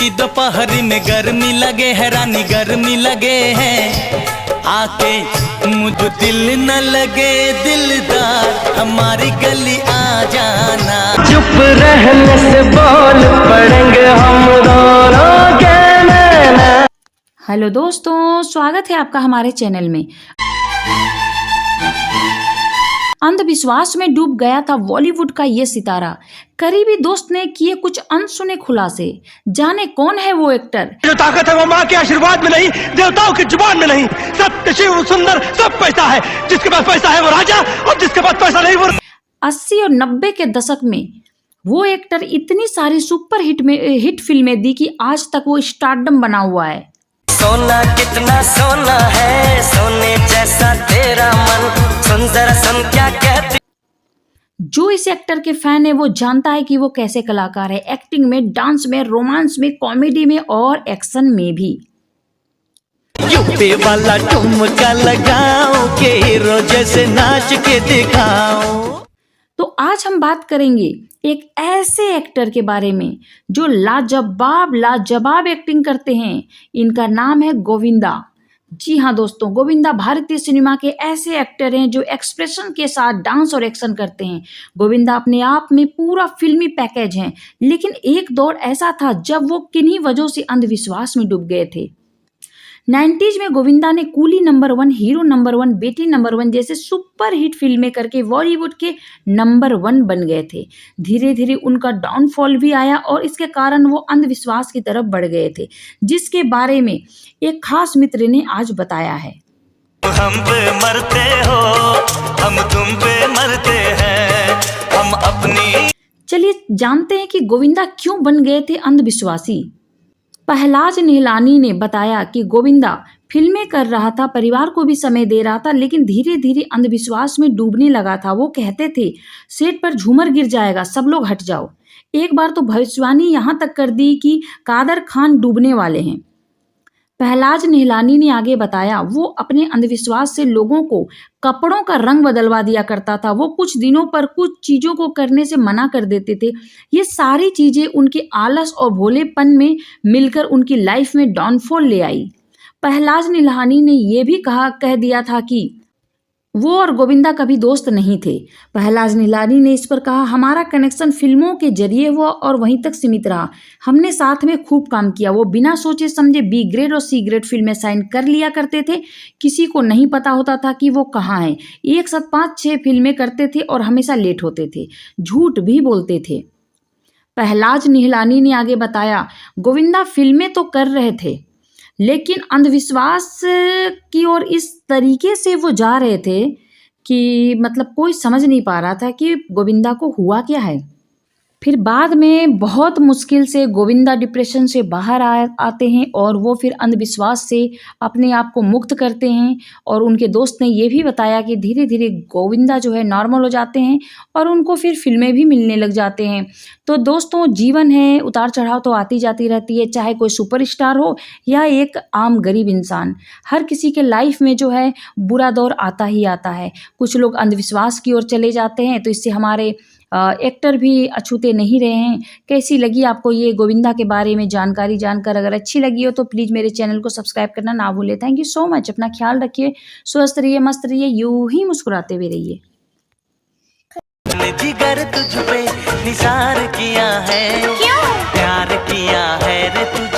कि दोपहरी में गर्मी लगे है रानी, गर्मी लगे है। आके मुझे दिल न लगे दिलदार, हमारी गली आ जाना। चुप रहने से बोल पड़ेंगे हम दोनों के नैना। हेलो दोस्तों, स्वागत है आपका हमारे चैनल में। अंधविश्वास में डूब गया था बॉलीवुड का ये सितारा। करीबी दोस्त ने किए कुछ अनसुने खुलासे। जाने कौन है वो एक्टर। जो ताकत है वो माँ के आशीर्वाद में नहीं, देवताओं की जुबान में नहीं। सत्य, शिव, सुंदर सब पैसा है। जिसके पास पैसा है वो राजा, और जिसके पास पैसा नहीं वो। 80 और 90 के दशक में वो एक्टर इतनी सारी सुपर हिट फिल्में दी कि आज तक वो स्टारडम बना हुआ है। सोना कितना सोना है, सोने जैसा तेरा मन, सुन जरा सुन क्या कहती। जो इस एक्टर के फैन है वो जानता है कि वो कैसे कलाकार है। एक्टिंग में, डांस में, रोमांस में, कॉमेडी में और एक्शन में भी। यूपी वाला ठुमका लगाओ के हीरो जैसे नाच के दिखाओ। तो आज हम बात करेंगे एक ऐसे एक्टर के बारे में जो लाजवाब एक्टिंग करते हैं। इनका नाम है गोविंदा। जी हाँ दोस्तों, गोविंदा भारतीय सिनेमा के ऐसे एक्टर हैं जो एक्सप्रेशन के साथ डांस और एक्शन करते हैं। गोविंदा अपने आप में पूरा फिल्मी पैकेज हैं। लेकिन एक दौर ऐसा था जब वो किन्हीं वजहों से अंधविश्वास में डूब गए थे। 90s में गोविंदा ने कूली नंबर 1, हीरो नंबर 1, बेटी नंबर 1 जैसे सुपर हिट फिल्में करके बॉलीवुड के नंबर 1 बन गए थे। धीरे धीरे उनका डाउनफॉल भी आया और इसके कारण वो अंधविश्वास की तरफ बढ़ गए थे, जिसके बारे में एक खास मित्र ने आज बताया है। हम पे मरते हो, हम तुम पे मरते हैं, हम अपनी। चलिए जानते हैं कि गोविंदा क्यों बन गए थे अंधविश्वासी। पहलाज निहलानी ने बताया कि गोविंदा फिल्में कर रहा था, परिवार को भी समय दे रहा था, लेकिन धीरे धीरे अंधविश्वास में डूबने लगा था। वो कहते थे सेट पर झूमर गिर जाएगा, सब लोग हट जाओ। एक बार तो भविष्यवाणी यहाँ तक कर दी कि कादर खान डूबने वाले हैं। पहलाज निहलानी ने आगे बताया वो अपने अंधविश्वास से लोगों को कपड़ों का रंग बदलवा दिया करता था। वो कुछ दिनों पर कुछ चीज़ों को करने से मना कर देते थे। ये सारी चीज़ें उनके आलस और भोलेपन में मिलकर उनकी लाइफ में डाउनफॉल ले आई। पहलाज निहलानी ने यह भी कह दिया था कि वो और गोविंदा कभी दोस्त नहीं थे। पहलाज निहलानी ने इस पर कहा हमारा कनेक्शन फिल्मों के जरिए हुआ और वहीं तक सीमित रहा। हमने साथ में खूब काम किया। वो बिना सोचे समझे बी ग्रेड और सी ग्रेड फिल्में साइन कर लिया करते थे। किसी को नहीं पता होता था कि वो कहाँ हैं। एक साथ 5-6 फिल्में करते थे और हमेशा लेट होते थे, झूठ भी बोलते थे। पहलाज निहलानी ने आगे बताया गोविंदा फिल्में तो कर रहे थे, लेकिन अंधविश्वास की ओर इस तरीके से वो जा रहे थे कि मतलब कोई समझ नहीं पा रहा था कि गोविंदा को हुआ क्या है। फिर बाद में बहुत मुश्किल से गोविंदा डिप्रेशन से बाहर आते हैं और वो फिर अंधविश्वास से अपने आप को मुक्त करते हैं। और उनके दोस्त ने ये भी बताया कि धीरे धीरे गोविंदा जो है नॉर्मल हो जाते हैं और उनको फिर फिल्में भी मिलने लग जाते हैं। तो दोस्तों, जीवन है, उतार चढ़ाव तो आती जाती रहती है, चाहे कोई सुपरस्टार हो या एक आम गरीब इंसान। हर किसी के लाइफ में जो है बुरा दौर आता ही आता है। कुछ लोग अंधविश्वास की ओर चले जाते हैं, तो इससे हमारे एक्टर भी अछूते नहीं रहे हैं। कैसी लगी आपको ये गोविंदा के बारे में जानकारी जानकर? अगर अच्छी लगी हो तो प्लीज़ मेरे चैनल को सब्सक्राइब करना ना भूलें। Thank you so much. अपना ख्याल रखिए, स्वस्थ रहिए, मस्त रहिए, यूं ही मुस्कुराते हुए रहिए। जिगर तुझ पे निसार किया है, क्यों प्यार किया है रे तुझ